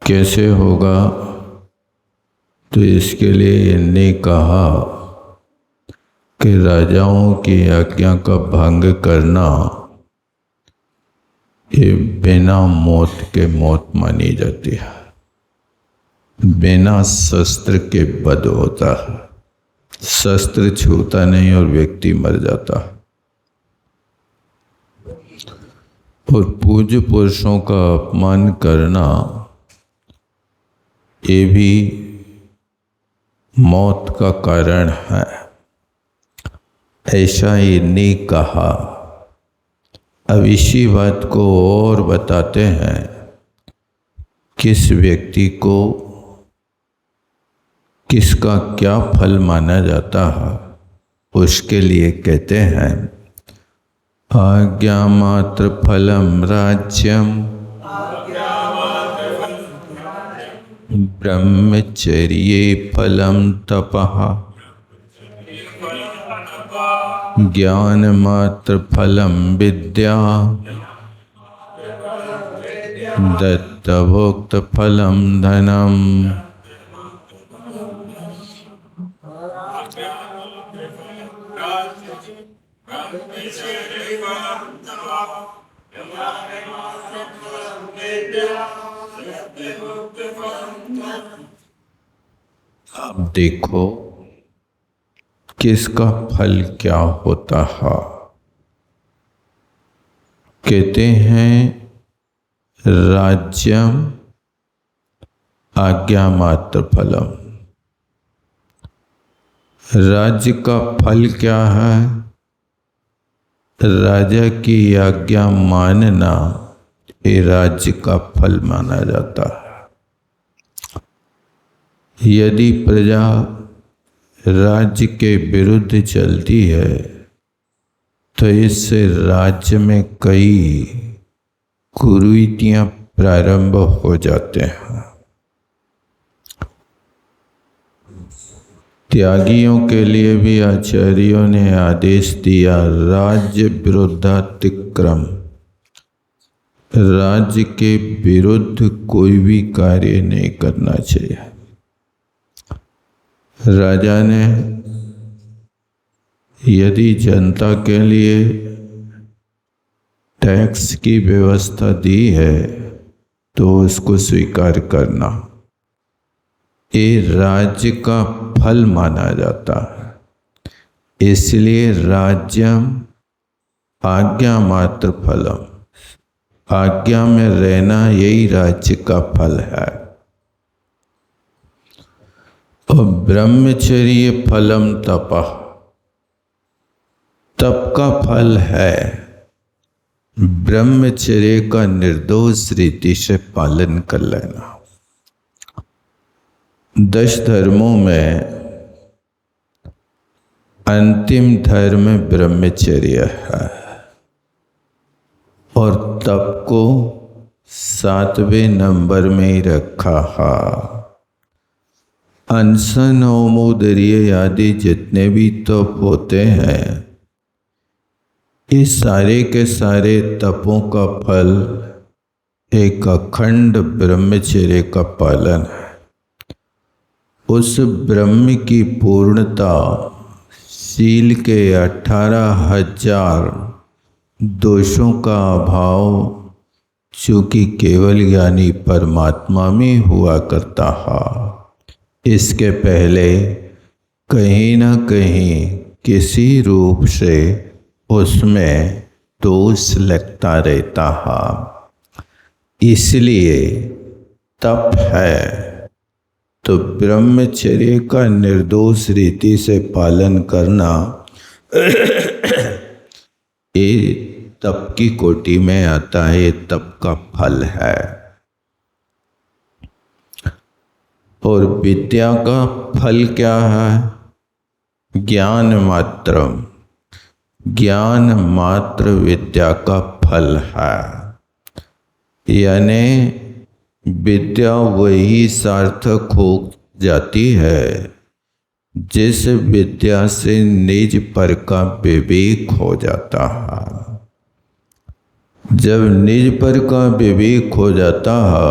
कैसे होगा? तो इसके लिए इन्होंने कहा कि राजाओं की आज्ञा का भंग करना ये बिना मौत के मौत मानी जाती है, बिना शस्त्र के वध होता है। शस्त्र छूता नहीं और व्यक्ति मर जाता है। और पूज्य पुरुषों का अपमान करना ये भी मौत का कारण है, ऐसा इन्होंने कहा। अब इसी बात को और बताते हैं, किस व्यक्ति को किसका क्या फल माना जाता है, उसके लिए कहते हैं आज्ञा मात्र फलम राज्यम ब्रह्मचर्ये फलम तपः ज्ञान मात्र फलम विद्या दत्तभोक्त फलम धनम। अब देखो किसका फल क्या होता है। कहते हैं राज्यम आज्ञा मात्र फलम। राज्य का फल क्या है? राजा की आज्ञा मानना ये राज्य का फल माना जाता है। यदि प्रजा राज्य के विरुद्ध चलती है तो इससे राज्य में कई कुरीतियां प्रारंभ हो जाते हैं। त्यागियों के लिए भी आचार्यों ने आदेश दिया, राज्य विरुद्धातिक्रम। राज्य के विरुद्ध कोई भी कार्य नहीं करना चाहिए। राजा ने यदि जनता के लिए टैक्स की व्यवस्था दी है तो उसको स्वीकार करना ये राज्य का फल माना जाता है। इसलिए राज्यम आज्ञा मात्र फलम, आज्ञा में रहना यही राज्य का फल है। और ब्रह्मचर्य फलम तपः, तप का फल है ब्रह्मचर्य का निर्दोष रीति से पालन कर लेना। 10 धर्मों में अंतिम धर्म ब्रह्मचर्य है और तप को 7वें नंबर में ही रखा है। अनशन होमोदर्य आदि जितने भी तप होते हैं ये सारे के सारे तपों का फल एक अखंड ब्रह्मचर्य का पालन है। उस ब्रह्म की पूर्णता शील के 18,000 दोषों का अभाव चूँकि केवल ज्ञानी परमात्मा में हुआ करता है, इसके पहले कहीं न कहीं किसी रूप से उसमें दोष लगता रहता है। इसलिए तप है तो ब्रह्मचर्य का निर्दोष रीति से पालन करना ये तप की कोटि में आता है, ये तप का फल है। और विद्या का फल क्या है? ज्ञान मात्रम, ज्ञान मात्र विद्या का फल है। यानी विद्या वही सार्थक हो जाती है जिस विद्या से निज पर का विवेक हो जाता है। जब निज पर का विवेक हो जाता है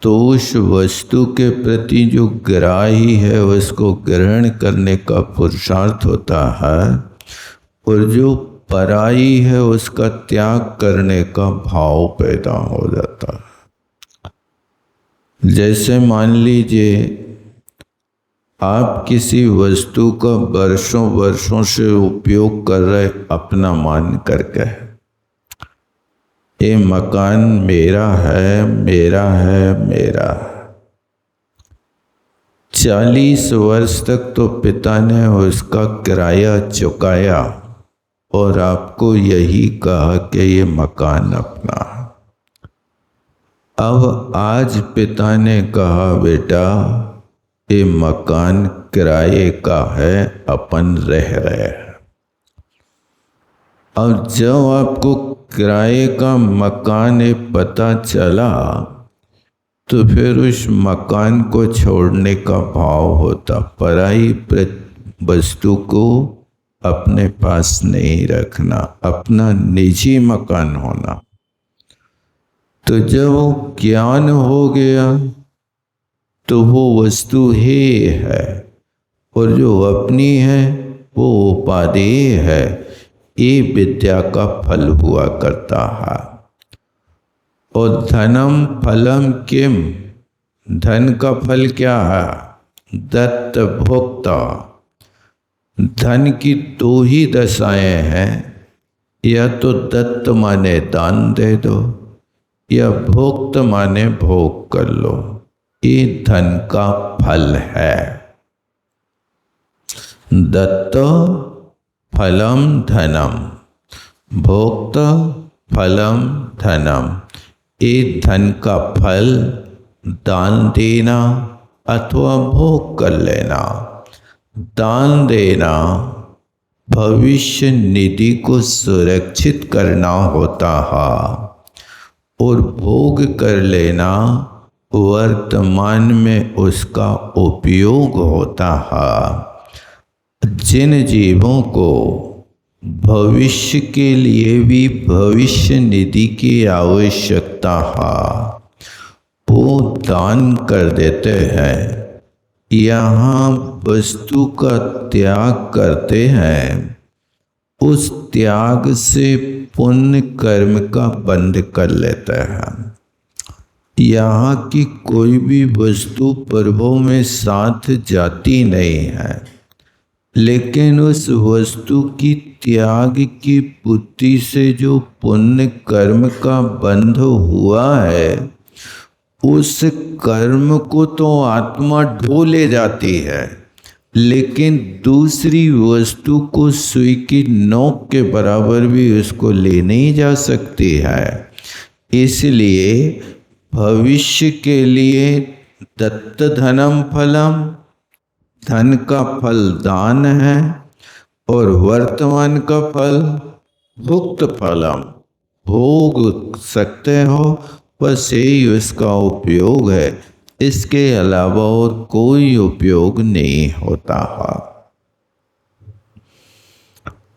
तो उस वस्तु के प्रति जो ग्राही है उसको ग्रहण करने का पुरुषार्थ होता है, और जो पराई है उसका त्याग करने का भाव पैदा हो जाता है। जैसे मान लीजिए आप किसी वस्तु का वर्षों वर्षों से उपयोग कर रहे अपना मान करके, ये मकान मेरा है मेरा है मेरा। 40 वर्ष तक तो पिता ने उसका किराया चुकाया और आपको यही कहा कि ये मकान अपना। अब आज पिता ने कहा बेटा ये मकान किराए का है, अपन रह रहे हैं। अब जब आपको किराए का मकान पता चला तो फिर उस मकान को छोड़ने का भाव होता, पराई वस्तु को अपने पास नहीं रखना, अपना निजी मकान होना। तो जब वो ज्ञान हो गया तो वो वस्तु ही है, और जो अपनी है वो उपादेय है। ये विद्या का फल हुआ करता है। और धनम फलम किम, धन का फल क्या है? दत्त भोक्ता। धन की दो ही दशाएं हैं, या तो दत्त माने दान दे दो, या भोक्त माने भोग कर लो। ये धन का फल है। दत्त फलम धनम, भोक्त फलम धनम। ये धन का फल दान देना अथवा भोग कर लेना। दान देना भविष्य निधि को सुरक्षित करना होता है, और भोग कर लेना वर्तमान में उसका उपयोग होता है। जिन जीवों को भविष्य के लिए भी भविष्य निधि की आवश्यकता है, वो दान कर देते हैं, यहाँ वस्तु का त्याग करते हैं। उस त्याग से पुण्य कर्म का बंध कर लेते हैं। यहाँ की कोई भी वस्तु प्रभु में साथ जाती नहीं है, लेकिन उस वस्तु की त्याग की बुद्धि से जो पुण्य कर्म का बंध हुआ है, उस कर्म को तो आत्मा ढो ले जाती है, लेकिन दूसरी वस्तु को सुई की नोक के बराबर भी उसको ले नहीं जा सकती है। इसलिए भविष्य के लिए दत्त धनम फलम, धन का फल दान है, और वर्तमान का फल भुक्त फलम, भोग सकते हो, बस यही उसका उपयोग है। इसके अलावा और कोई उपयोग नहीं होता है।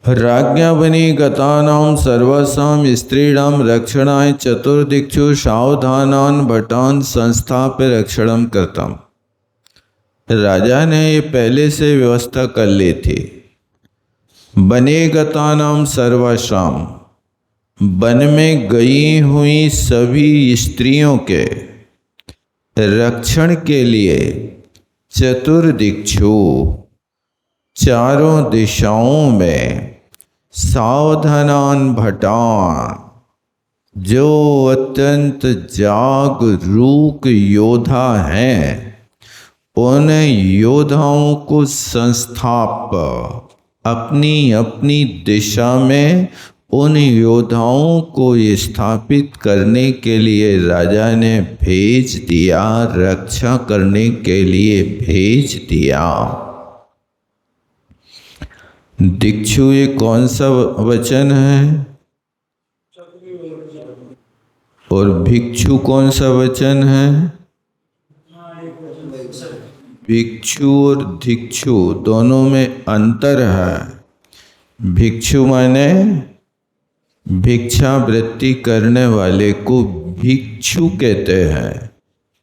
राज्ञा बनी गतानाम सर्वसाम स्त्रीणाम रक्षणाय चतुर्दिक्षु सावधानान भटान संस्थाप्य रक्षणम कृतम। राजा ने ये पहले से व्यवस्था कर ली थी। बने गतानाम सर्वसाम, वन में गई हुई सभी स्त्रियों के रक्षण के लिए चतुर्दिक्षु, चारों दिशाओं में सावधानान भटान, जो अत्यंत जागरूक योद्धा हैं, उन योद्धाओं को संस्थाप, अपनी अपनी दिशा में उन योद्धाओं को स्थापित करने के लिए राजा ने भेज दिया, रक्षा करने के लिए भेज दिया। दिक्षु ये कौन सा वचन है? और भिक्षु कौन सा वचन है? भिक्षु और धिक्षु दोनों में अंतर है। भिक्षु माने भिक्षा वृत्ति करने वाले को भिक्षु कहते हैं,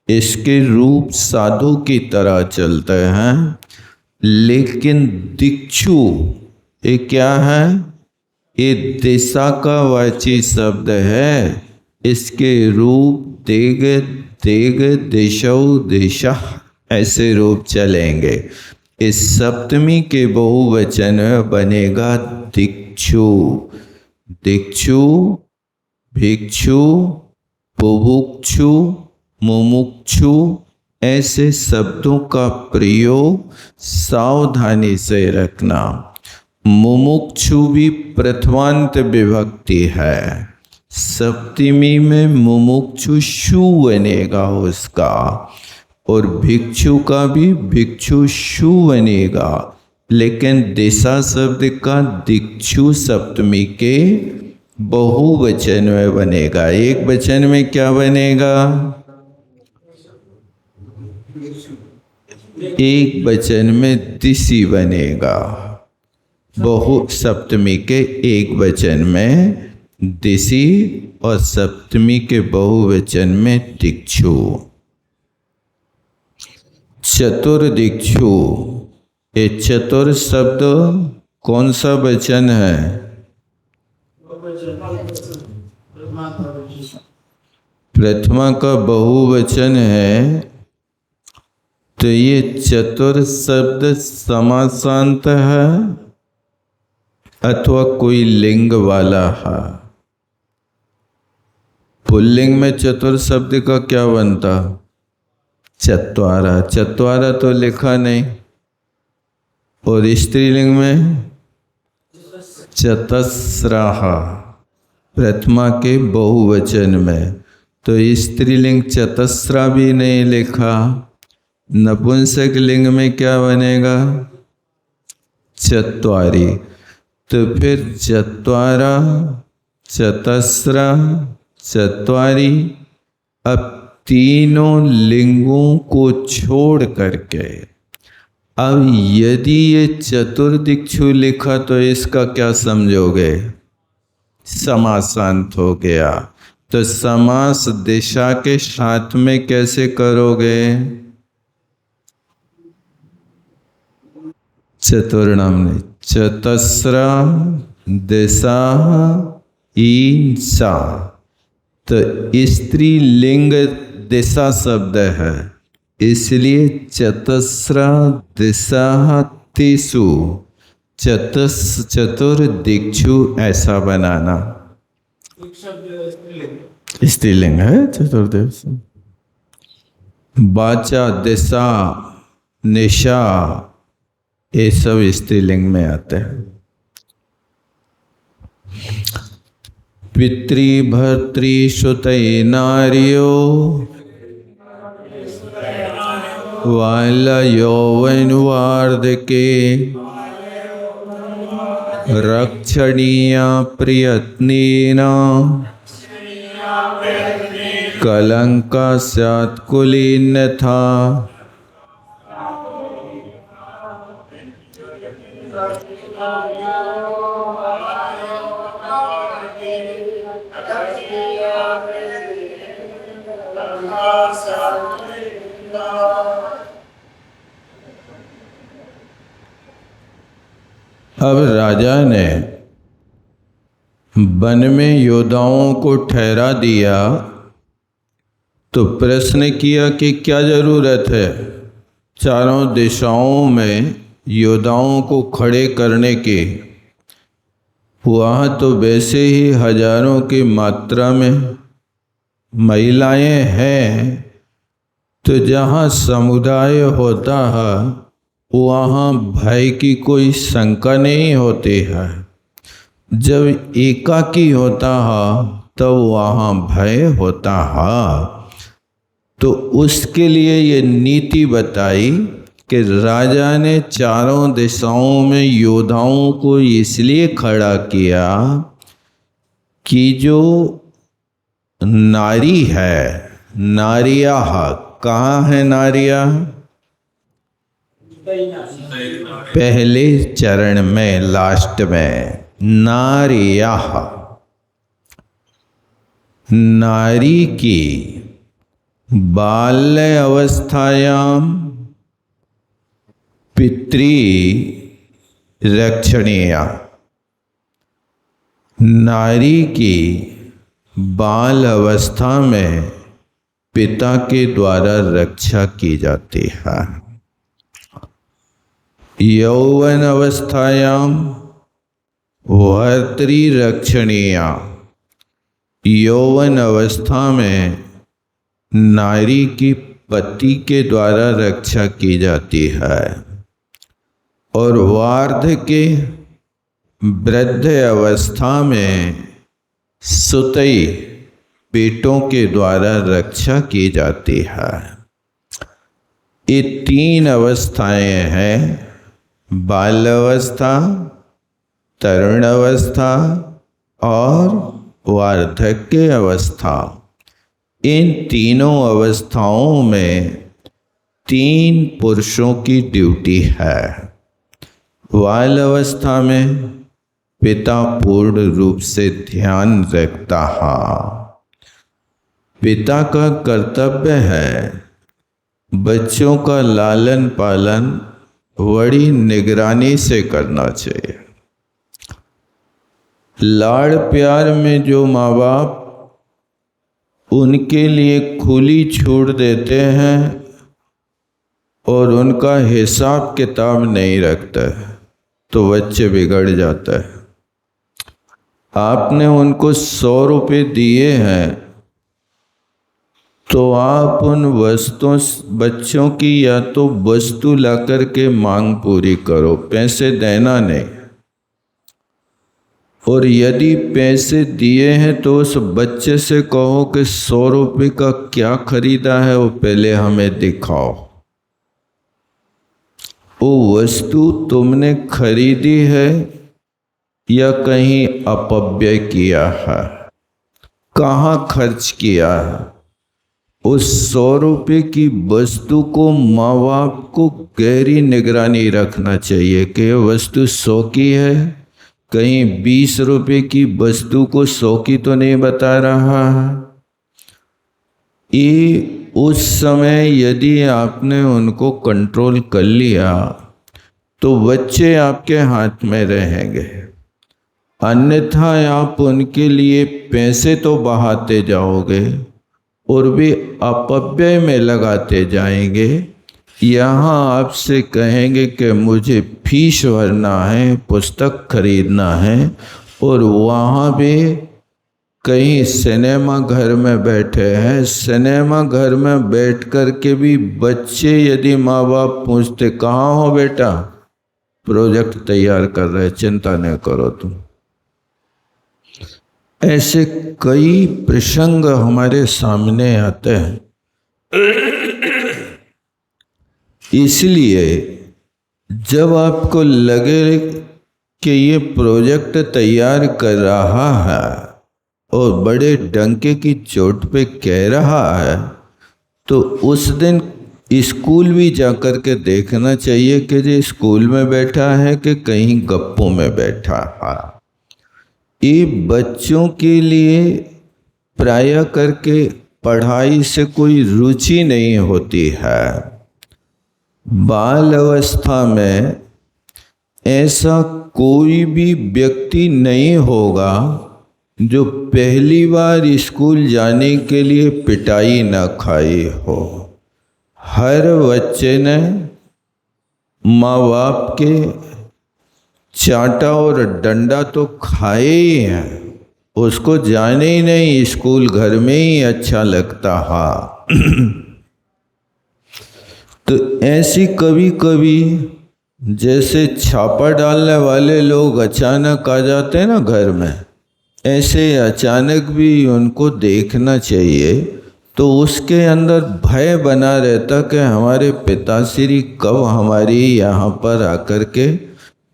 इसके रूप साधु की तरह चलते हैं, लेकिन दिक्षु ये क्या है? ये दिशा का वाची शब्द है। इसके रूप देग देग दिशौ दिशा ऐसे रूप चलेंगे। इस सप्तमी के बहुवचन में बनेगा दिक्षु। दिक्षु, भिक्षु, बुभुक्षु, मुमुक्षु ऐसे शब्दों का प्रयोग सावधानी से रखना। मुमुक्षु भी प्रथमांत विभक्ति है। सप्तमी में मुमुक्षु शु बनेगा उसका, और भिक्षु का भी भिक्षु शु बनेगा, लेकिन दिशा शब्द का दिक्षु सप्तमी के बहुवचन में बनेगा। एक वचन में क्या बनेगा? एक वचन में दिशि बनेगा। बहु सप्तमी के एक वचन में दिशि और सप्तमी के बहुवचन में दिक्षु। चतुर्दिक्षु, ये चतुर शब्द कौन सा वचन है? प्रथमा का बहुवचन है। तो ये चतुर शब्द समासांत है अथवा कोई लिंग वाला है? पुल्लिंग में चतुर शब्द का क्या बनता? चत्वारा। चत्वारा तो लिखा नहीं। और स्त्रीलिंग में चतस्राह, प्रथमा के बहुवचन में। तो स्त्रीलिंग चतस्रा भी नहीं लिखा। नपुंसक लिंग में क्या बनेगा? चत्वारी। तो फिर चत्वारा, चतस्रा, चत्वारी, अब तीनों लिंगों को छोड़ करके अब यदि ये चतुर्दिक्षु लिखा तो इसका क्या समझोगे? समासांत हो गया। तो समास दिशा के साथ में कैसे करोगे? चतुर्णाम ने चतस्रा दिशा ईसा। तो स्त्रीलिंग दिशा शब्द है, इसलिए चतस्रा दिशा तेसु चतुर्दिक्षु ऐसा बनाना। स्त्रीलिंग है चतुर्दिक्षु। वाचा, दिशा, निशा ये सब स्त्रीलिंग में आते हैं। पितृ भर्तृ सुतै नार्यो वाल यौवन वार्धके रक्षणीया प्रयत्नेन कलंका स्यात् कुलीन्यथा। अब राजा ने वन में योद्धाओं को ठहरा दिया तो प्रश्न किया कि क्या जरूरत है चारों दिशाओं में योद्धाओं को खड़े करने की। वहाँ तो वैसे ही हजारों की मात्रा में महिलाएं हैं, तो जहाँ समुदाय होता है वहाँ भय की कोई शंका नहीं होती है। जब एकाकी होता है तब वहाँ भय होता है। तो उसके लिए ये नीति बताई कि राजा ने चारों दिशाओं में योद्धाओं को इसलिए खड़ा किया कि जो नारी है, नारिया कहाँ है नारिया? पहले चरण में, लास्ट में नारिया। नारी की बाल्य अवस्थायां पितृ रक्षणीया। नारी की बाल अवस्था में पिता के द्वारा रक्षा की जाती है। यौवन अवस्थायां भर्तृ रक्षणीया। यौवन अवस्था में नारी की पति के द्वारा रक्षा की जाती है और वार्धक्य वृद्ध अवस्था में सुतई बेटों के द्वारा रक्षा की जाती है। ये तीन अवस्थाएं हैं, बाल्यावस्था, तरुण अवस्था और वार्धक्य अवस्था। इन तीनों अवस्थाओं में तीन पुरुषों की ड्यूटी है। बाल अवस्था में पिता पूर्ण रूप से ध्यान रखता है। पिता का कर्तव्य है बच्चों का लालन पालन बड़ी निगरानी से करना चाहिए। लाड़ प्यार में जो माँ बाप उनके लिए खुली छूट देते हैं और उनका हिसाब किताब नहीं रखता तो बच्चे बिगड़ जाता है। आपने उनको 100 रुपये दिए हैं तो आप उन वस्तुओं बच्चों की या तो वस्तु ला कर के मांग पूरी करो, पैसे देना नहीं। और यदि पैसे दिए हैं तो उस बच्चे से कहो कि 100 रुपये का क्या खरीदा है वो पहले हमें दिखाओ। वो वस्तु तुमने खरीदी है या कहीं अपव्यय किया है, कहाँ खर्च किया है। उस 100 रुपये की वस्तु को माँ बाप को गहरी निगरानी रखना चाहिए कि यह वस्तु 100 की है, कहीं 20 रुपये की वस्तु को 100 की तो नहीं बता रहा है। ये उस समय यदि आपने उनको कंट्रोल कर लिया तो बच्चे आपके हाथ में रहेंगे, अन्यथा आप उनके लिए पैसे तो बहाते जाओगे और भी अपव्यय में लगाते जाएंगे। यहाँ आपसे कहेंगे कि मुझे फीस भरना है, पुस्तक खरीदना है, और वहाँ भी कहीं सिनेमा घर में बैठे हैं। सिनेमा घर में बैठ कर के भी बच्चे यदि माँ बाप पूछते कहाँ हो बेटा, प्रोजेक्ट तैयार कर रहे, चिंता नहीं करो तुम। ऐसे कई प्रसंग हमारे सामने आते हैं। इसलिए जब आपको लगे कि ये प्रोजेक्ट तैयार कर रहा है और बड़े डंके की चोट पे कह रहा है तो उस दिन स्कूल भी जाकर के देखना चाहिए कि ये स्कूल में बैठा है कि कहीं गप्पों में बैठा है। ये बच्चों के लिए प्राय करके पढ़ाई से कोई रुचि नहीं होती है। बाल अवस्था में ऐसा कोई भी व्यक्ति नहीं होगा जो पहली बार स्कूल जाने के लिए पिटाई न खाई हो। हर बच्चे ने माँ बाप के चांटा और डंडा तो खाए ही हैं, उसको जाने ही नहीं, स्कूल घर में ही अच्छा लगता है। तो ऐसी कभी कभी जैसे छापा डालने वाले लोग अचानक आ जाते हैं ना घर में, ऐसे अचानक भी उनको देखना चाहिए तो उसके अंदर भय बना रहता कि हमारे पिताश्री कब हमारी यहाँ पर आकर के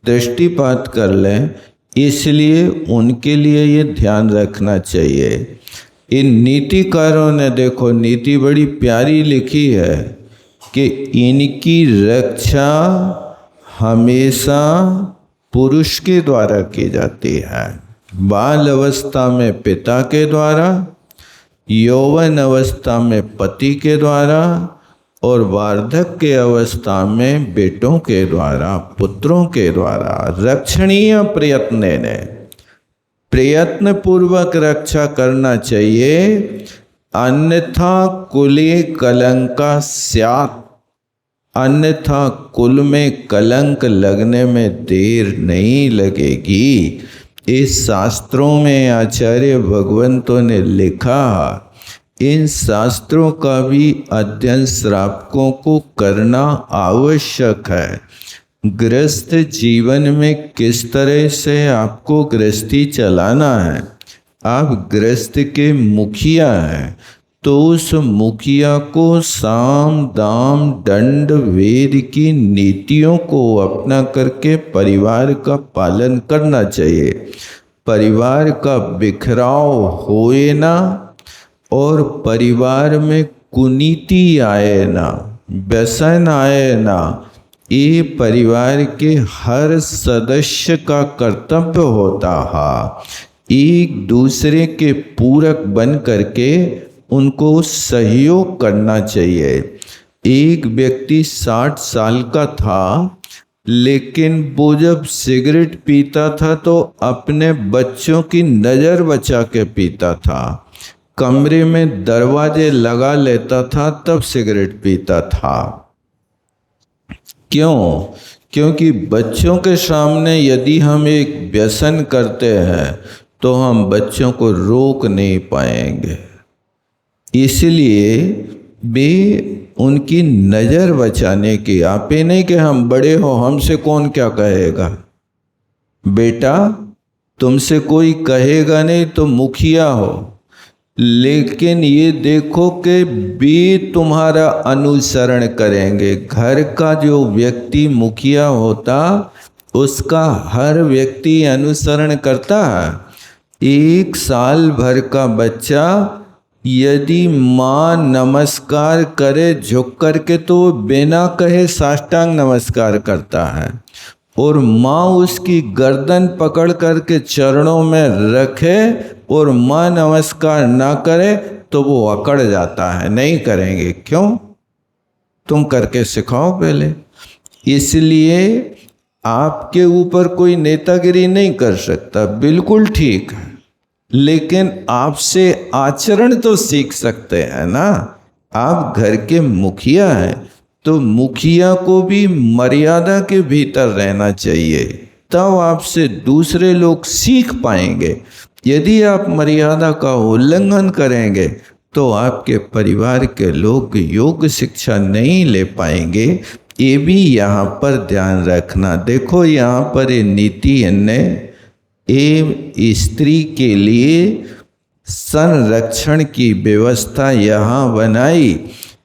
दृष्टिपात कर लें। इसलिए उनके लिए ये ध्यान रखना चाहिए। इन नीतिकारों ने देखो नीति बड़ी प्यारी लिखी है कि इनकी रक्षा हमेशा पुरुष के द्वारा की जाती है। बाल अवस्था में पिता के द्वारा, यौवन अवस्था में पति के द्वारा और वार्धक्य अवस्था में बेटों के द्वारा, पुत्रों के द्वारा रक्षणीय प्रयत्न पूर्वक रक्षा करना चाहिए, अन्यथा कुले कलंका स्यात्, अन्यथा कुल में कलंक लगने में देर नहीं लगेगी। इस शास्त्रों में आचार्य भगवंतों ने लिखा, इन शास्त्रों का भी अध्ययन श्रावकों को करना आवश्यक है। गृहस्थ जीवन में किस तरह से आपको गृहस्थी चलाना है, आप गृहस्थ के मुखिया हैं, तो उस मुखिया को साम दाम दंड वेद की नीतियों को अपना करके परिवार का पालन करना चाहिए। परिवार का बिखराव होए ना और परिवार में कुनीति आए ना, व्यसन आए ना, ये परिवार के हर सदस्य का कर्तव्य होता है। एक दूसरे के पूरक बन करके उनको सहयोग करना चाहिए। एक व्यक्ति 60 साल का था, लेकिन वो जब सिगरेट पीता था तो अपने बच्चों की नज़र बचा के पीता था, कमरे में दरवाजे लगा लेता था, तब सिगरेट पीता था। क्यों? क्योंकि बच्चों के सामने यदि हम एक व्यसन करते हैं तो हम बच्चों को रोक नहीं पाएंगे, इसलिए वे उनकी नज़र बचाने की, आप ही नहीं कि हम बड़े हो हमसे कौन क्या कहेगा, बेटा तुमसे कोई कहेगा नहीं तो मुखिया हो, लेकिन ये देखो कि वे तुम्हारा अनुसरण करेंगे। घर का जो व्यक्ति मुखिया होता उसका हर व्यक्ति अनुसरण करता है। 1 साल भर का बच्चा यदि माँ नमस्कार करे झुक करके तो बिना कहे साष्टांग नमस्कार करता है, और माँ उसकी गर्दन पकड़ करके चरणों में रखे और माँ नमस्कार ना करे तो वो अकड़ जाता है, नहीं करेंगे। क्यों? तुम करके सिखाओ पहले। इसलिए आपके ऊपर कोई नेतागिरी नहीं कर सकता, बिल्कुल ठीक है, लेकिन आपसे आचरण तो सीख सकते हैं ना। आप घर के मुखिया हैं तो मुखिया को भी मर्यादा के भीतर रहना चाहिए, तब आपसे दूसरे लोग सीख पाएंगे। यदि आप मर्यादा का उल्लंघन करेंगे तो आपके परिवार के लोग योग शिक्षा नहीं ले पाएंगे। ये भी यहाँ पर ध्यान रखना। देखो यहाँ पर ये नीति ने स्त्री के लिए संरक्षण की व्यवस्था यहाँ बनाई,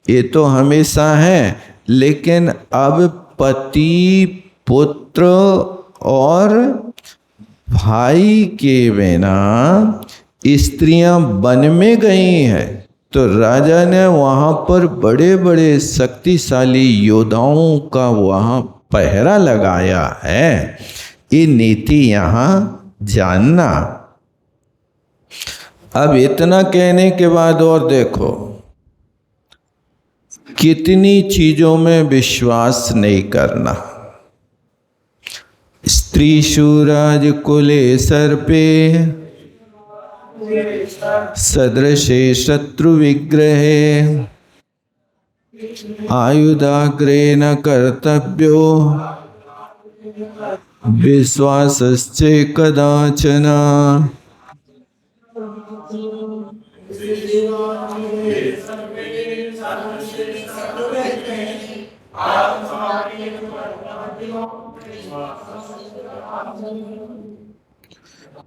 ये तो हमेशा है, लेकिन अब पति पुत्र और भाई के बिना स्त्रियां वन में गई हैं, तो राजा ने वहाँ पर बड़े बड़े शक्तिशाली योद्धाओं का वहाँ पहरा लगाया है। ये नीति यहाँ जानना। अब इतना कहने के बाद और देखो कितनी चीजों में विश्वास नहीं करना। स्त्रीषु राजकुले सर्पे सदृशे शत्रु विग्रहे आयुधाग्रे न कर्तव्यो विश्वासश्चे कदाचन।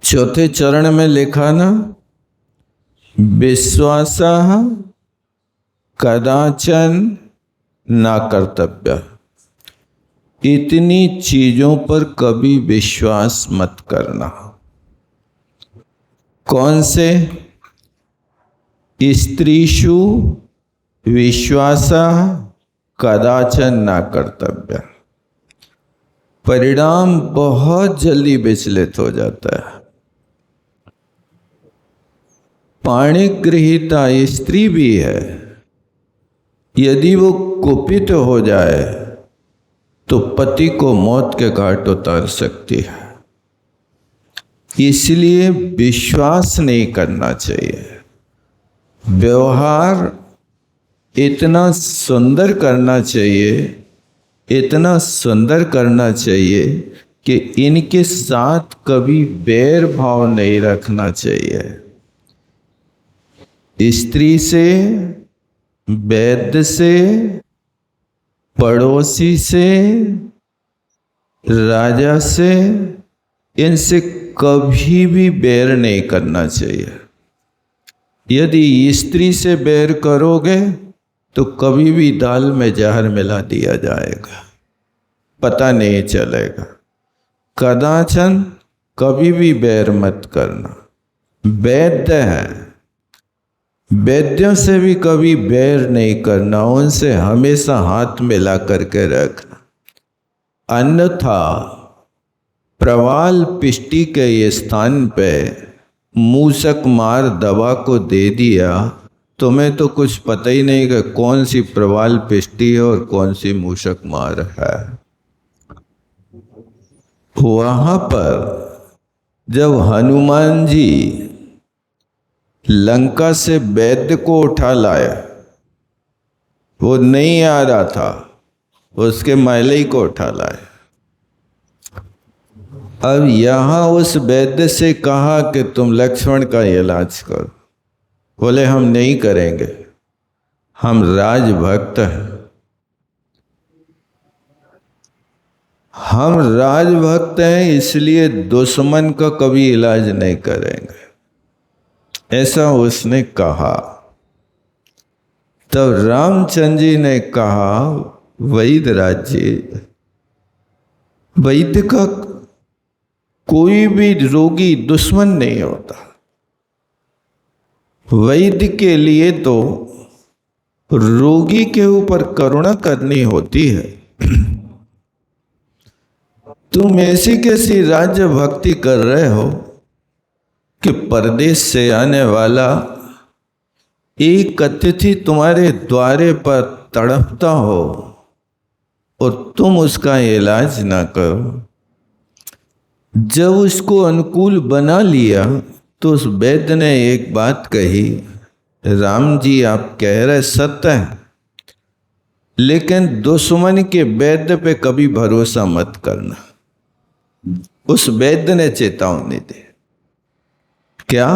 चौथे चरण में लिखा ना, विश्वासः कदाचन न कर्तव्य। इतनी चीजों पर कभी विश्वास मत करना। कौन से? स्त्रीषु विश्वासः कदाचन न कर्तव्य। परिणाम बहुत जल्दी विचलित हो जाता है। पाणिगृहीता स्त्री भी है, यदि वो कुपित हो जाए तो पति को मौत के घाट उतार सकती है। इसलिए विश्वास नहीं करना चाहिए। व्यवहार इतना सुंदर करना चाहिए, इतना सुंदर करना चाहिए कि इनके साथ कभी बैर भाव नहीं रखना चाहिए। स्त्री से, वैद्य से, पड़ोसी से, राजा से, इनसे कभी भी बैर नहीं करना चाहिए। यदि स्त्री से बैर करोगे तो कभी भी दाल में जहर मिला दिया जाएगा, पता नहीं चलेगा। कदाचन कभी भी बैर मत करना। वैद्य है, वैद्यों से भी कभी बैर नहीं करना, उनसे हमेशा हाथ मिला करके रखना। अन्यथा प्रवाल पिष्टी के ये स्थान पे मूसक मार दवा को दे दिया, तुम्हें तो कुछ पता ही नहीं कि कौन सी प्रवाल पिष्टी है और कौन सी मूसक मार है। वहां पर जब हनुमान जी लंका से वैद्य को उठा लाए, वो नहीं आ रहा था, उसके मैले को उठा लाए। अब यहां उस वैद्य से कहा कि तुम लक्ष्मण का इलाज करो। बोले हम नहीं करेंगे, हम राजभक्त हैं, हम राजभक्त हैं, इसलिए दुश्मन का कभी इलाज नहीं करेंगे, ऐसा उसने कहा। तब रामचंद्र जी ने कहा, वैद्यराज जी, वैद्य का कोई भी रोगी दुश्मन नहीं होता। वैद्य के लिए तो रोगी के ऊपर करुणा करनी होती है। तुम ऐसी कैसी राज्य भक्ति कर रहे हो कि परदेश से आने वाला एक अतिथि तुम्हारे द्वारे पर तड़पता हो और तुम उसका इलाज ना करो। जब उसको अनुकूल बना लिया तो उस वैद्य ने एक बात कही, राम जी आप कह रहे सत्य है, लेकिन दुश्मन के वैद्य पे कभी भरोसा मत करना। उस वैद्य ने चेतावनी दी, क्या?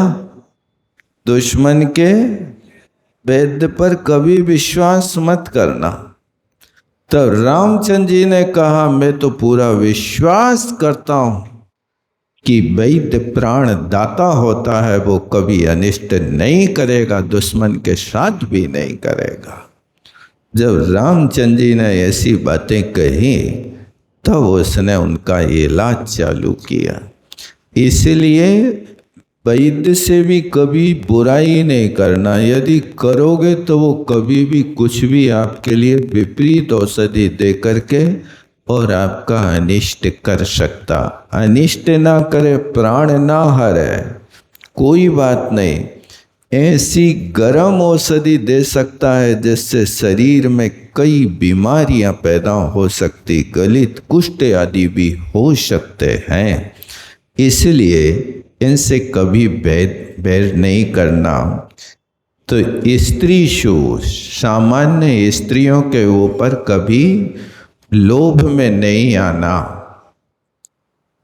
दुश्मन के वैद्य पर कभी विश्वास मत करना। तब रामचंद्र जी ने कहा, मैं तो पूरा विश्वास करता हूं कि वैद्य प्राण दाता होता है, वो कभी अनिष्ट नहीं करेगा, दुश्मन के साथ भी नहीं करेगा। जब रामचंद्र जी ने ऐसी बातें कही तब उसने उनका इलाज चालू किया। इसलिए वैद्य से भी कभी बुराई नहीं करना, यदि करोगे तो वो कभी भी कुछ भी आपके लिए विपरीत औषधि दे करके और आपका अनिष्ट कर सकता। अनिष्ट ना करे, प्राण ना हरे, कोई बात नहीं, ऐसी गर्म औषधि दे सकता है जिससे शरीर में कई बीमारियां पैदा हो सकती, गलित कुष्ठ आदि भी हो सकते हैं। इसलिए इनसे कभी बैर नहीं करना। तो स्त्रीषु, सामान्य स्त्रियों के ऊपर कभी लोभ में नहीं आना।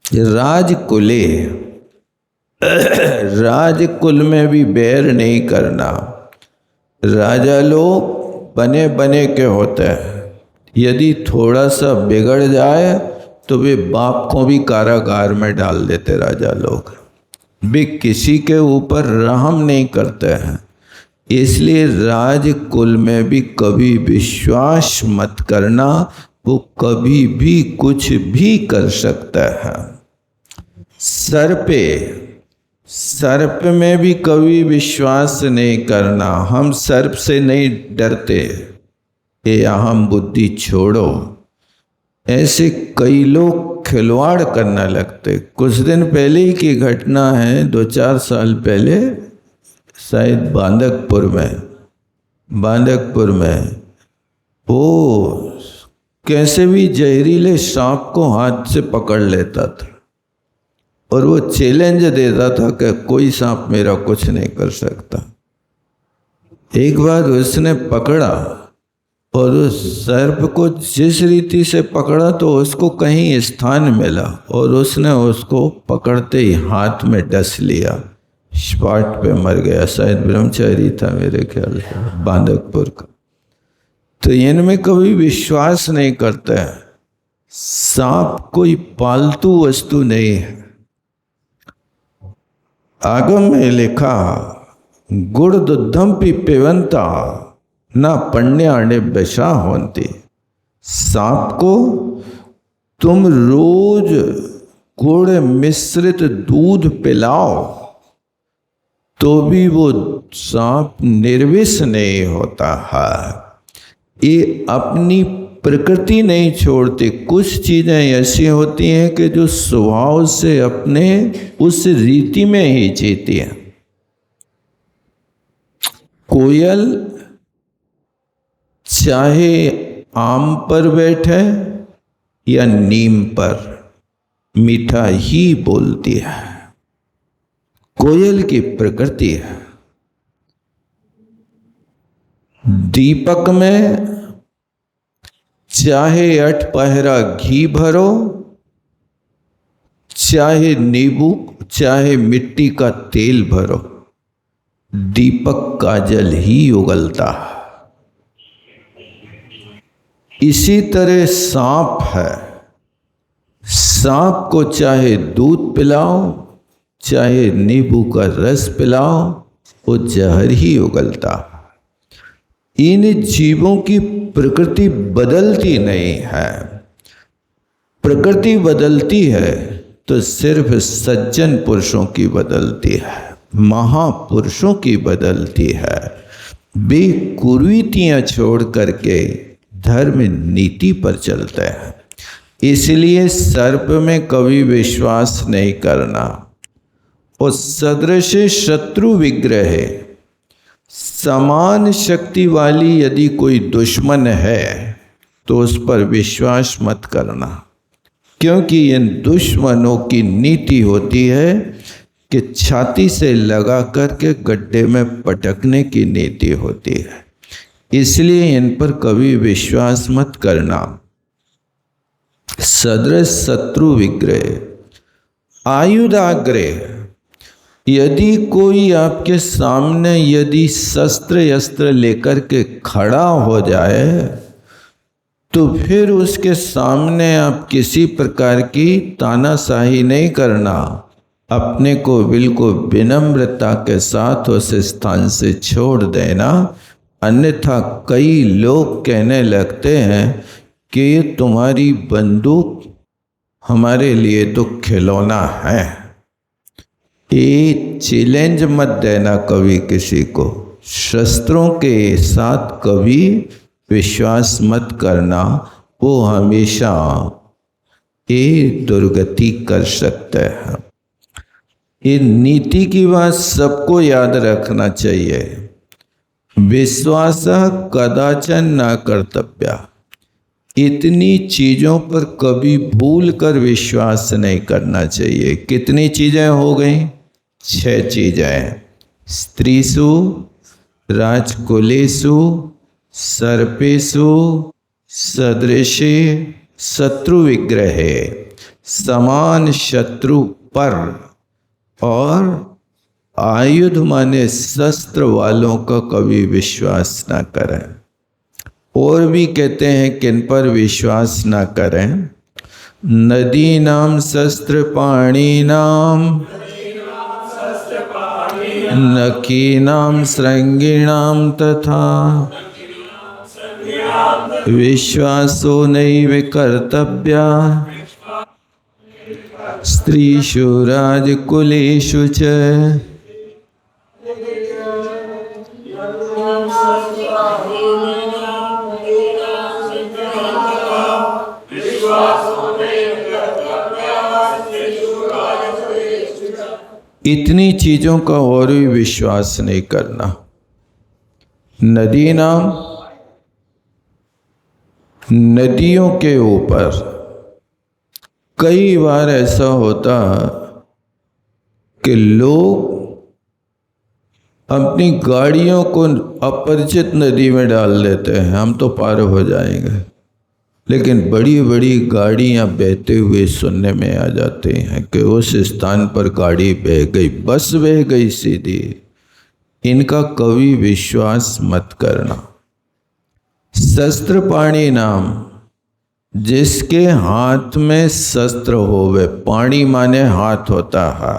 राजकुले, राजकुल में भी बैर नहीं करना। राजा लोग बने बने के होते हैं, यदि थोड़ा सा बिगड़ जाए तो वे बाप को भी कारागार में डाल देते। राजा लोग वे किसी के ऊपर रहम नहीं करते हैं। इसलिए राजकुल में भी कभी विश्वास मत करना, वो कभी भी कुछ भी कर सकता है। सर्पे, सर्प में भी कभी विश्वास नहीं करना। हम सर्प से नहीं डरते, ये अहम बुद्धि छोड़ो। ऐसे कई लोग खिलवाड़ करने लगते। कुछ दिन पहले ही की घटना है, 2-4 साल पहले शायद बांदकपुर में वो कैसे भी जहरीले सांप को हाथ से पकड़ लेता था और वो चैलेंज देता था कि कोई सांप मेरा कुछ नहीं कर सकता। एक बार उसने पकड़ा और उस सर्प को जिस रीति से पकड़ा तो उसको कहीं स्थान मिला और उसने उसको पकड़ते ही हाथ में डस लिया, स्पॉट पे मर गया। शायद ब्रह्मचारी था मेरे ख्याल से, बांदकपुर का। तो इनमें कभी विश्वास नहीं करता है। सांप कोई पालतू वस्तु नहीं है। आगम में लिखा गुड़ दुद्धम पिबंता न पण्याणे विषा होती। सांप को तुम रोज गुड़ मिश्रित दूध पिलाओ तो भी वो सांप निर्विष नहीं होता है। ये अपनी प्रकृति नहीं छोड़ते। कुछ चीजें ऐसी होती हैं कि जो स्वभाव से अपने उस रीति में ही जीती हैं। कोयल चाहे आम पर बैठे या नीम पर मीठा ही बोलती है। कोयल की प्रकृति है। दीपक में चाहे 8 पहरा घी भरो, चाहे नींबू, चाहे मिट्टी का तेल भरो, दीपक काजल ही उगलता है। इसी तरह सांप है। सांप को चाहे दूध पिलाओ, चाहे नींबू का रस पिलाओ, वो जहर ही उगलता है। इन जीवों की प्रकृति बदलती नहीं है। प्रकृति बदलती है तो सिर्फ सज्जन पुरुषों की बदलती है, महापुरुषों की बदलती है। वे कुरीतियां छोड़ करके धर्म नीति पर चलते हैं। इसलिए सर्प में कभी विश्वास नहीं करना। और सदृश शत्रु विग्रह है। समान शक्ति वाली यदि कोई दुश्मन है तो उस पर विश्वास मत करना, क्योंकि इन दुश्मनों की नीति होती है कि छाती से लगा करके गड्ढे में पटकने की नीति होती है। इसलिए इन पर कभी विश्वास मत करना। सदृश शत्रु विग्रह आयुधाग्रह। यदि कोई आपके सामने यदि शस्त्र यस्त्र लेकर के खड़ा हो जाए तो फिर उसके सामने आप किसी प्रकार की तानाशाही नहीं करना। अपने को बिल्कुल विनम्रता के साथ उस स्थान से छोड़ देना। अन्यथा कई लोग कहने लगते हैं कि ये तुम्हारी बंदूक हमारे लिए तो खिलौना है। ये चैलेंज मत देना कभी किसी को। शस्त्रों के साथ कभी विश्वास मत करना, वो हमेशा ये दुर्गति कर सकते हैं। ये नीति की बात सबको याद रखना चाहिए। विश्वास कदाचन न कर्तव्य। इतनी चीज़ों पर कभी भूल कर विश्वास नहीं करना चाहिए। कितनी चीज़ें हो गई? 6 चीज़ें। स्त्रीषु, राजकुलेषु, सर्पेषु, सदृशे, शत्रु विग्रहे, समान शत्रु पर, और आयुध माने शस्त्र वालों का कभी विश्वास ना करें। और भी कहते हैं किन पर विश्वास ना करें? नदी नाम शस्त्र पाणी नाम, नकी नाम श्रृंगिणाम तथा विश्वासो नैव कर्तव्या स्त्रीषु राजकुलेषु च। इतनी चीज़ों का और भी विश्वास नहीं करना। नदी नाम, नदियों के ऊपर कई बार ऐसा होता कि लोग अपनी गाड़ियों को अपरिचित नदी में डाल देते हैं, हम तो पार हो जाएंगे, लेकिन बड़ी बड़ी गाड़ियां बहते हुए सुनने में आ जाते हैं कि उस स्थान पर गाड़ी बह गई, बस बह गई सीधी। इनका कभी विश्वास मत करना। शस्त्रपाणी नाम, जिसके हाथ में शस्त्र होवे, पाणी माने हाथ होता है,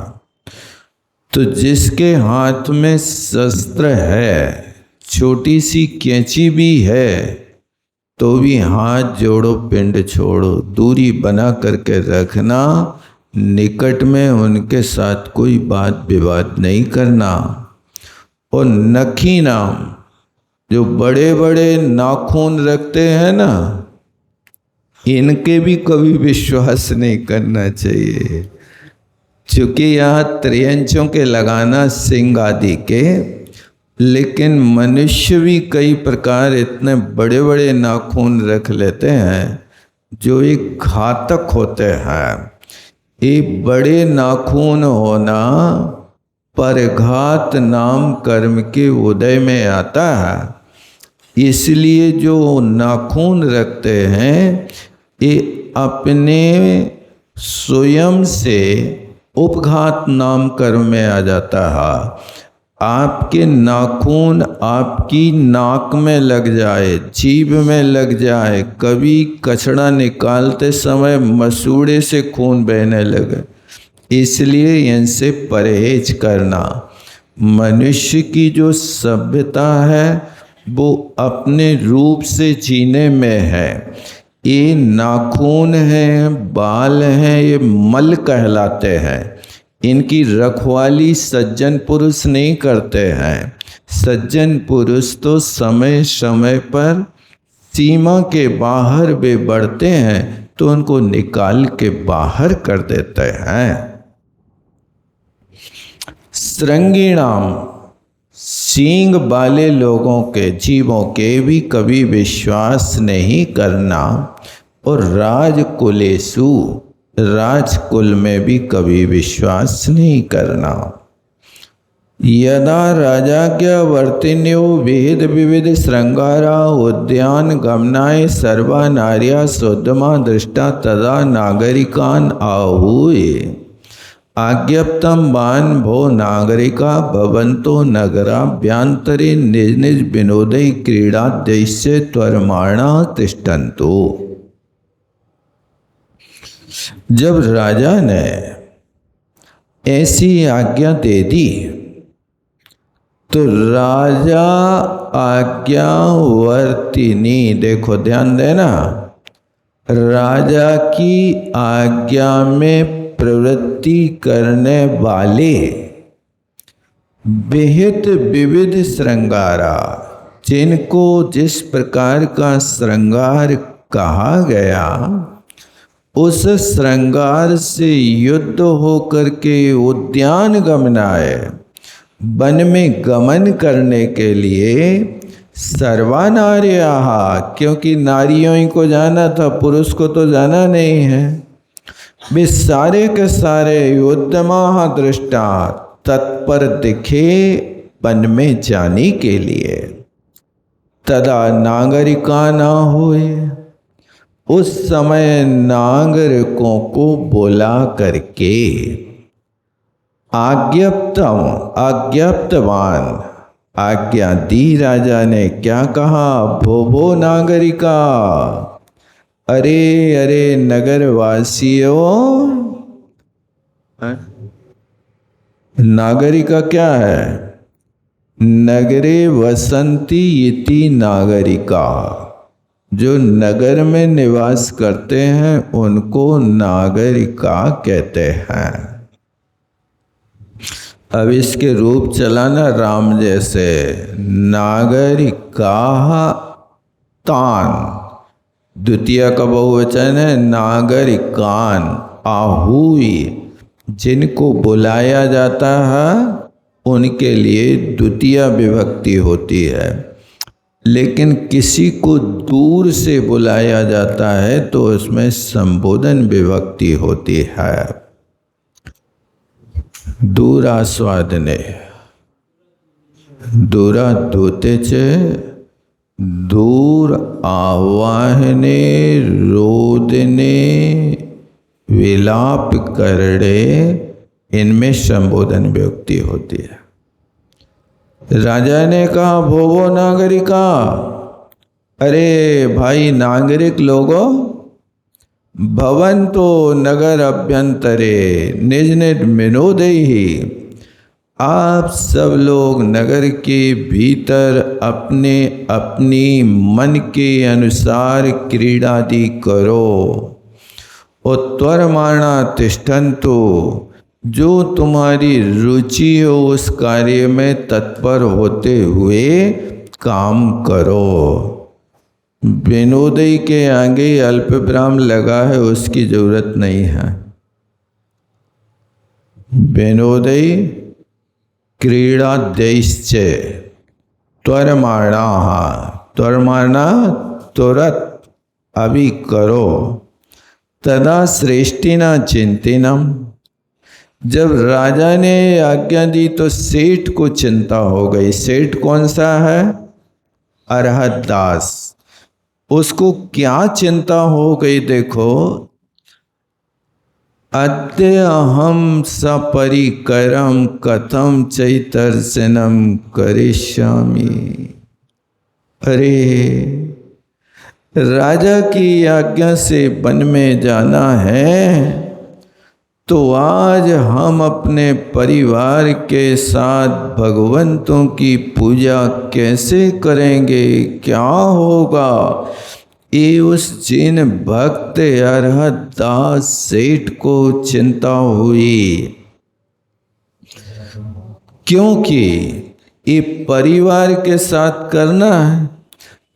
तो जिसके हाथ में शस्त्र है, छोटी सी कैंची भी है, तो भी हाथ जोड़ो पिंड छोड़ो, दूरी बना करके रखना, निकट में उनके साथ कोई बात विवाद नहीं करना। और नखी नाम, जो बड़े बड़े नाखून रखते हैं ना, इनके भी कभी विश्वास नहीं करना चाहिए, क्योंकि यहाँ त्रियंचों के लगाना सिंह आदि के, लेकिन मनुष्य भी कई प्रकार इतने बड़े बड़े नाखून रख लेते हैं जो एक घातक होते हैं। ये बड़े नाखून होना परघात नाम कर्म के उदय में आता है। इसलिए जो नाखून रखते हैं ये अपने स्वयं से उपघात नाम कर्म में आ जाता है। आपके नाखून आपकी नाक में लग जाए, जीभ में लग जाए, कभी कचड़ा निकालते समय मसूड़े से खून बहने लगे, इसलिए इनसे परहेज करना। मनुष्य की जो सभ्यता है वो अपने रूप से जीने में है। ये नाखून हैं, बाल हैं, ये मल कहलाते हैं। इनकी रखवाली सज्जन पुरुष नहीं करते हैं। सज्जन पुरुष तो समय समय पर सीमा के बाहर वे बढ़ते हैं तो उनको निकाल के बाहर कर देते हैं। श्रृंगिणाम, सींग वाले लोगों के, जीवों के भी कभी विश्वास नहीं करना। और राजकुलेषु, राजकुल में भी कभी विश्वास नहीं करना। यदा राजाज्ञावर्तिन्यो विहित विविध श्रृंगारा उद्यान गमनाय सर्वा नार्या सोद्यमा दृष्टा तदा नागरिकान आहूय आज्ञप्तम बान भो नागरिका भवंतो नगराभ्यंतरे निज निज विनोदय क्रीड़ा दैस्य त्वरमाणा तिष्ठन्तो। जब राजा ने ऐसी आज्ञा दे दी तो राजा आज्ञावर्तिनी, देखो ध्यान देना, राजा की आज्ञा में प्रवृत्ति करने वाले विहित विविध श्रृंगारा, जिनको जिस प्रकार का श्रृंगार कहा गया, उस श्रृंगार से युद्ध होकर के उद्यान गमनाए, वन में गमन करने के लिए सर्वा नार्याः, क्योंकि नारियों ही को जाना था, पुरुष को तो जाना नहीं है, वे सारे के सारे युद्धमाः दृष्टा, तत्पर दिखे वन में जाने के लिए। तदा नागरिका ना हुए, उस समय नागरिकों को बुला करके आज्ञप्तम, आज्ञप्तवान, आज्ञा दी राजा ने। क्या कहा? भो भो नागरिका, अरे अरे नगरवासियों। नागरिका क्या है? नगरे वसंती इति नागरिका, जो नगर में निवास करते हैं उनको नागरिका कहते हैं। अब इसके रूप चलाना राम जैसे, नागरिका तान, द्वितीय का बहुवचन है नागरिकान, आहूई, जिनको बुलाया जाता है उनके लिए द्वितीय विभक्ति होती है, लेकिन किसी को दूर से बुलाया जाता है तो उसमें संबोधन विभक्ति होती है। दूरास्वादने, दूरा दूते चे, दूर आवाहने, रोदने, विलाप करड़े, इनमें संबोधन विभक्ति होती है। राजा ने कहा, भोवो नागरिका, अरे भाई नागरिक लोगों, भवंतो नगर अभ्यंतरे निज निज विनोदेहि, आप सब लोग नगर के भीतर अपने अपनी मन के अनुसार क्रीड़ादि करो। उत्तरमाणा तिष्ठन्तु, जो तुम्हारी रुचि हो उस कार्य में तत्पर होते हुए काम करो। विनोदय के आगे अल्प विराम लगा है, उसकी जरूरत नहीं है। विनोदय क्रीड़ा देश्चे त्वरमाणा, त्वरमाणा तुरंत अभी करो। तदा श्रेष्ठिना चिंतिनम, जब राजा ने आज्ञा दी तो सेठ को चिंता हो गई। सेठ कौन सा है? अरहत दास। उसको क्या चिंता हो गई? देखो, अद्य अहम सपरिकरम कथम चैतर्सनम करिष्यामि। अरे, राजा की आज्ञा से वन में जाना है तो आज हम अपने परिवार के साथ भगवंतों की पूजा कैसे करेंगे, क्या होगा? ये उस जिन भक्त अरहत दास सेठ को चिंता हुई, क्योंकि ये परिवार के साथ करना है।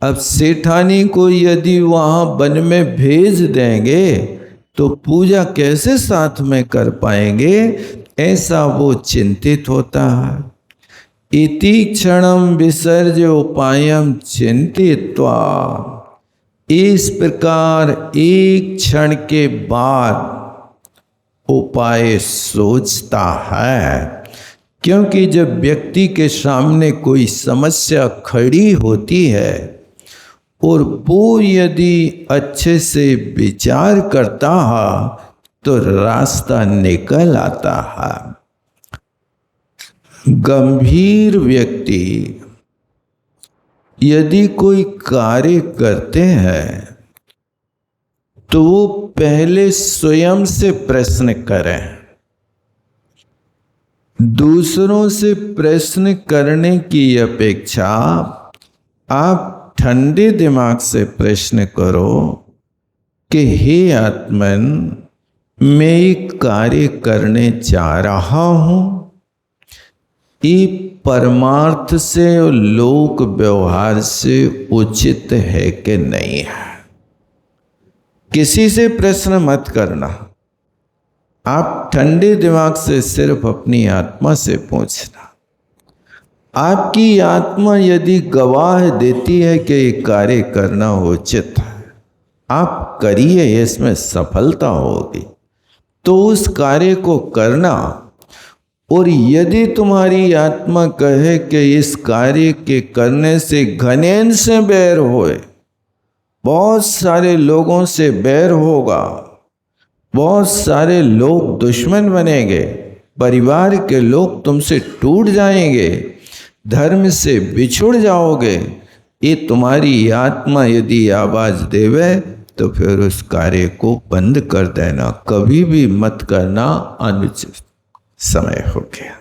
अब सेठानी को यदि वहाँ वन में भेज देंगे तो पूजा कैसे साथ में कर पाएंगे, ऐसा वो चिंतित होता है। इति क्षणम विसर्ज उपायम चिंतित्वा, इस प्रकार एक क्षण के बाद उपाय सोचता है। क्योंकि जब व्यक्ति के सामने कोई समस्या खड़ी होती है और वो यदि अच्छे से विचार करता है तो रास्ता निकल आता है। गंभीर व्यक्ति यदि कोई कार्य करते हैं तो वो पहले स्वयं से प्रश्न करें। दूसरों से प्रश्न करने की अपेक्षा आप ठंडे दिमाग से प्रश्न करो कि हे आत्मन, मैं एक कार्य करने जा रहा हूं, ये परमार्थ से और लोक व्यवहार से उचित है कि नहीं है। किसी से प्रश्न मत करना, आप ठंडे दिमाग से सिर्फ अपनी आत्मा से पूछना। आपकी आत्मा यदि गवाह देती है कि ये कार्य करना उचित है, आप करिए, इसमें सफलता होगी, तो उस कार्य को करना। और यदि तुम्हारी आत्मा कहे कि इस कार्य के करने से घनेन से बैर होए, बहुत सारे लोगों से बैर होगा, बहुत सारे लोग दुश्मन बनेंगे, परिवार के लोग तुमसे टूट जाएंगे, धर्म से बिछुड़ जाओगे, ये तुम्हारी आत्मा यदि आवाज देवे तो फिर उस कार्य को बंद कर देना, कभी भी मत करना, अनुचित समय हो गया।